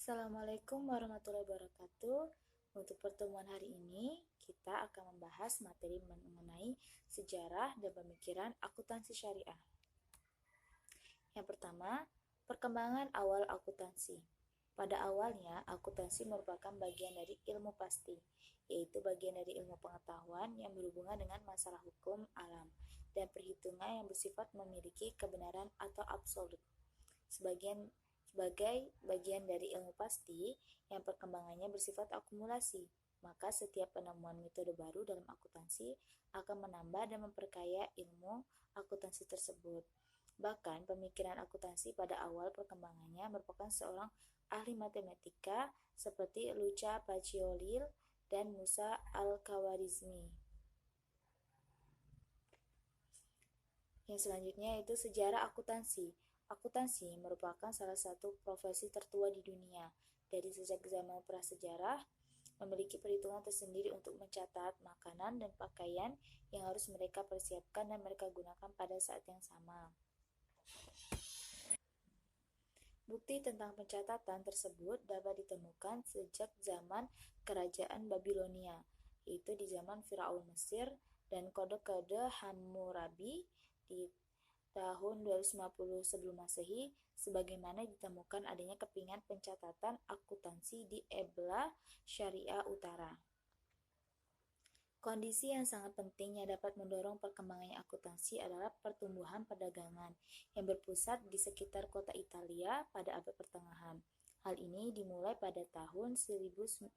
Assalamualaikum warahmatullahi wabarakatuh. Untuk pertemuan hari ini, kita akan membahas materi mengenai sejarah dan pemikiran akuntansi syariah. Yang pertama, perkembangan awal akuntansi. Pada awalnya, akuntansi merupakan bagian dari ilmu pasti, yaitu bagian dari ilmu pengetahuan yang berhubungan dengan masalah hukum alam dan perhitungan yang bersifat memiliki kebenaran atau absolut. Sebagai bagian dari ilmu pasti yang perkembangannya bersifat akumulasi, maka setiap penemuan metode baru dalam akuntansi akan menambah dan memperkaya ilmu akuntansi tersebut. Bahkan pemikiran akuntansi pada awal perkembangannya merupakan seorang ahli matematika seperti Luca Pacioli dan Musa Al-Khawarizmi. Yang selanjutnya yaitu sejarah akuntansi. Akuntansi merupakan salah satu profesi tertua di dunia. Dari sejak zaman prasejarah, memiliki perhitungan tersendiri untuk mencatat makanan dan pakaian yang harus mereka persiapkan dan mereka gunakan pada saat yang sama. Bukti tentang pencatatan tersebut dapat ditemukan sejak zaman kerajaan Babilonia, yaitu di zaman Firaun Mesir, dan kode-kode Hammurabi di tahun 250 sebelum Masehi, sebagaimana ditemukan adanya kepingan pencatatan akuntansi di Ebla, Syariah Utara. Kondisi yang sangat penting yang dapat mendorong perkembangannya akuntansi adalah pertumbuhan perdagangan yang berpusat di sekitar kota Italia pada abad pertengahan. Hal ini dimulai pada tahun 1494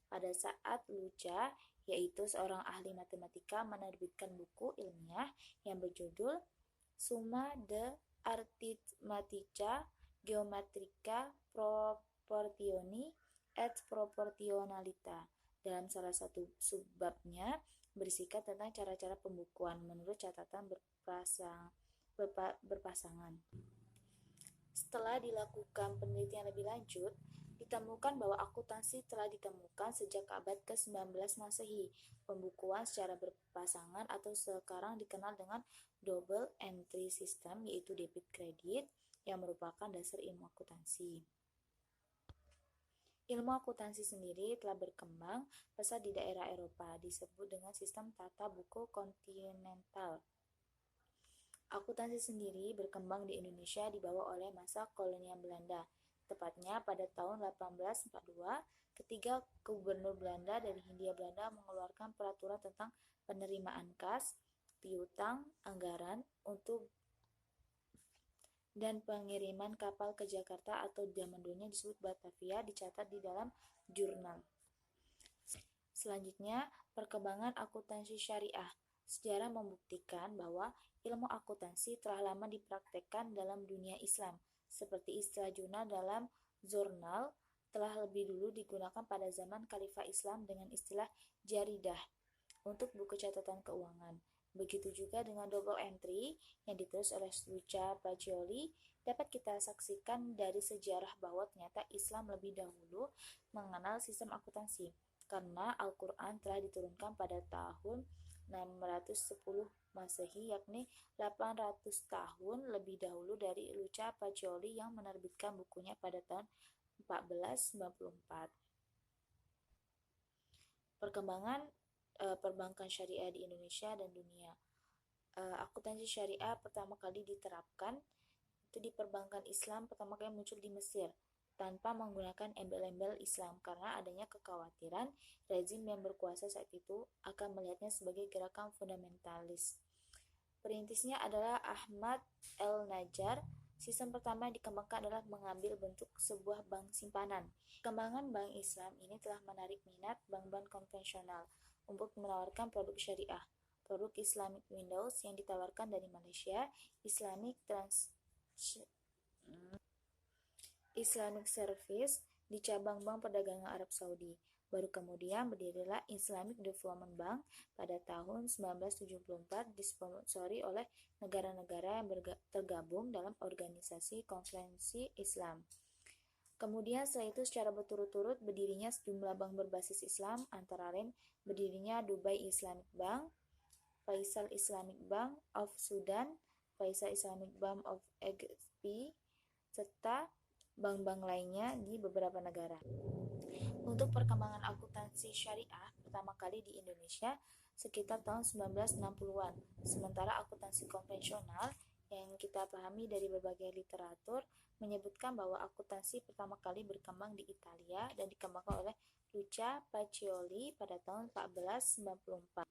pada saat Luca, yaitu seorang ahli matematika, menerbitkan buku ilmiah yang berjudul Summa de Arithmetica Geometrica Proportioni et Proportionalita. Dalam salah satu subbabnya berisikan tentang cara-cara pembukuan menurut catatan berpasangan. Setelah dilakukan penelitian lebih lanjut, ditemukan bahwa akuntansi telah ditemukan sejak abad ke-19 Masehi. Pembukuan secara berpasangan atau sekarang dikenal dengan double entry system, yaitu debit kredit, yang merupakan dasar ilmu akuntansi. Ilmu akuntansi sendiri telah berkembang pesat di daerah Eropa, disebut dengan sistem tata buku kontinental. Akuntansi sendiri berkembang di Indonesia dibawa oleh masa kolonial Belanda, tepatnya pada tahun 1842, ketika Gubernur Belanda dari Hindia Belanda mengeluarkan peraturan tentang penerimaan kas, piutang, anggaran untuk dan pengiriman kapal ke Jakarta atau zaman dulunya disebut Batavia dicatat di dalam jurnal. Selanjutnya, perkembangan akuntansi syariah. Sejarah membuktikan bahwa ilmu akuntansi telah lama dipraktekkan dalam dunia Islam, seperti istilah jurnal dalam jurnal telah lebih dulu digunakan pada zaman Khalifah Islam dengan istilah jaridah untuk buku catatan keuangan. Begitu juga dengan double entry yang ditulis oleh Luca Pacioli, dapat kita saksikan dari sejarah bahwa ternyata Islam lebih dahulu mengenal sistem akuntansi, karena Al-Quran telah diturunkan pada tahun 610 Masehi, yakni 800 tahun lebih dahulu dari Luca Pacioli yang menerbitkan bukunya pada tahun 1494. Perkembangan perbankan syariah di Indonesia dan dunia. Akuntansi syariah pertama kali diterapkan itu di perbankan Islam pertama kali muncul di Mesir tanpa menggunakan embel-embel Islam karena adanya kekhawatiran rezim yang berkuasa saat itu akan melihatnya sebagai gerakan fundamentalis. Perintisnya adalah Ahmad El-Najjar. Sistem pertama yang dikembangkan adalah mengambil bentuk sebuah bank simpanan. Perkembangan bank Islam ini telah menarik minat bank-bank konvensional untuk menawarkan produk syariah. Produk Islamic Windows yang ditawarkan dari Malaysia, Islamic Service di cabang Bank Perdagangan Arab Saudi. Baru kemudian berdirilah Islamic Development Bank pada tahun 1974 disponsori oleh negara-negara yang tergabung dalam organisasi konferensi Islam. Kemudian setelah itu secara berturut-turut berdirinya sejumlah bank berbasis Islam, antara lain berdirinya Dubai Islamic Bank, Faisal Islamic Bank of Sudan, Faisal Islamic Bank of Egypt, serta bank-bank lainnya di beberapa negara. Untuk perkembangan akuntansi syariah pertama kali di Indonesia sekitar tahun 1960-an, sementara akuntansi konvensional yang kita pahami dari berbagai literatur menyebutkan bahwa akuntansi pertama kali berkembang di Italia dan dikembangkan oleh Luca Pacioli pada tahun 1494.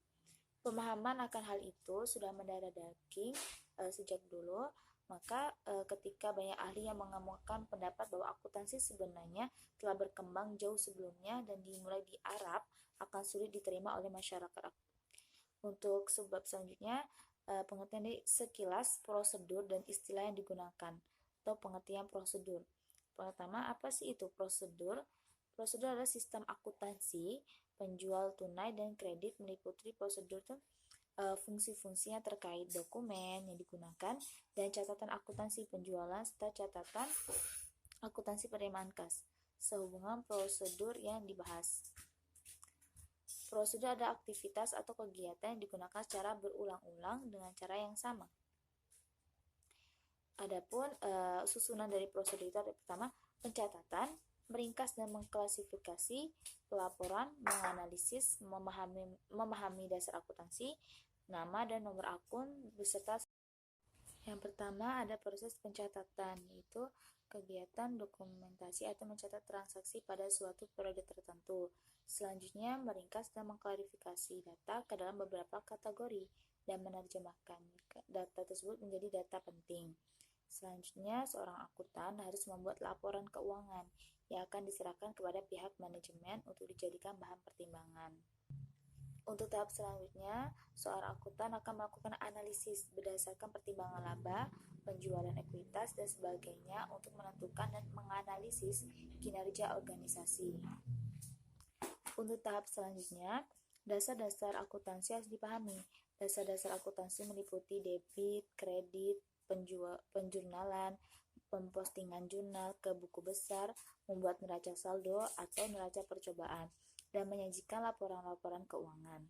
Pemahaman akan hal itu sudah mendarah daging sejak dulu, maka ketika banyak ahli yang mengemukakan pendapat bahwa akuntansi sebenarnya telah berkembang jauh sebelumnya dan dimulai di Arab, akan sulit diterima oleh masyarakat. Untuk sebab selanjutnya, pengertian dari sekilas prosedur dan istilah yang digunakan atau pengertian prosedur. Pertama, apa sih itu prosedur? Prosedur adalah sistem akuntansi penjual tunai dan kredit. Meliputi prosedur itu fungsi-fungsi yang terkait dokumen yang digunakan dan catatan akuntansi penjualan serta catatan akuntansi penerimaan kas sehubungan prosedur yang dibahas. Prosedur ada aktivitas atau kegiatan yang digunakan secara berulang-ulang dengan cara yang sama. Adapun susunan dari prosedur itu ada pertama pencatatan, meringkas dan mengklasifikasi, pelaporan, menganalisis, memahami dasar akuntansi, nama dan nomor akun beserta. Yang pertama ada proses pencatatan, yaitu kegiatan dokumentasi atau mencatat transaksi pada suatu periode tertentu. Selanjutnya meringkas dan mengklarifikasi data ke dalam beberapa kategori dan menerjemahkan data tersebut menjadi data penting. Selanjutnya, seorang akuntan harus membuat laporan keuangan yang akan diserahkan kepada pihak manajemen untuk dijadikan bahan pertimbangan. Untuk tahap selanjutnya, seorang akuntan akan melakukan analisis berdasarkan pertimbangan laba, penjualan ekuitas, dan sebagainya untuk menentukan dan menganalisis kinerja organisasi. Untuk tahap selanjutnya, dasar-dasar akuntansi harus dipahami. Dasar-dasar akuntansi meliputi debit, kredit, penjurnalan, pempostingan jurnal ke buku besar, membuat neraca saldo atau neraca percobaan, dan menyajikan laporan-laporan keuangan.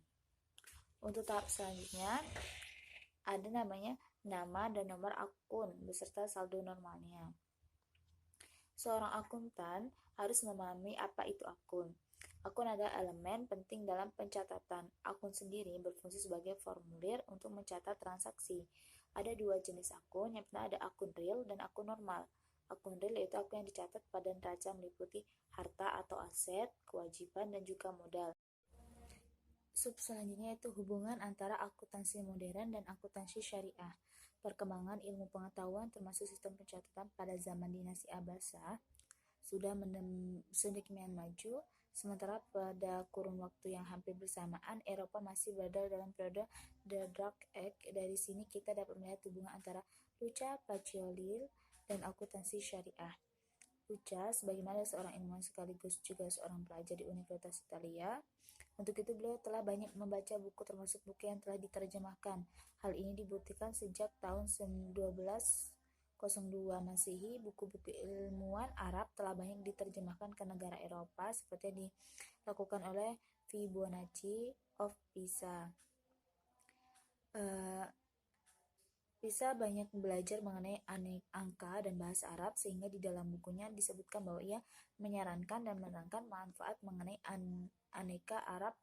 Untuk tahap selanjutnya, ada namanya nama dan nomor akun beserta saldo normalnya. Seorang akuntan harus memahami apa itu akun. Akun adalah elemen penting dalam pencatatan. Akun sendiri berfungsi sebagai formulir untuk mencatat transaksi. Ada dua jenis akun, yang pertama ada akun real dan akun normal. Akun real yaitu akun yang dicatat pada neraca meliputi harta atau aset, kewajiban, dan juga modal. Sub selanjutnya yaitu hubungan antara akuntansi modern dan akuntansi syariah. Perkembangan ilmu pengetahuan termasuk sistem pencatatan pada zaman dinasti Abbasiyah sudah sedemikian maju, sementara pada kurun waktu yang hampir bersamaan, Eropa masih berada dalam periode The Dark Age. Dari sini kita dapat melihat hubungan antara Luca Pacioli dan akuntansi syariah. Luca, sebagaimana seorang ilmuwan sekaligus juga seorang pelajar di Universitas Italia, untuk itu beliau telah banyak membaca buku termasuk buku yang telah diterjemahkan. Hal ini dibuktikan sejak tahun 1202 Masehi, buku-buku ilmuwan Arab telah banyak diterjemahkan ke negara Eropa seperti yang dilakukan oleh Fibonacci of Pisa. Pisa banyak belajar mengenai angka dan bahasa Arab sehingga di dalam bukunya disebutkan bahwa ia menyarankan dan menerangkan manfaat mengenai angka Arab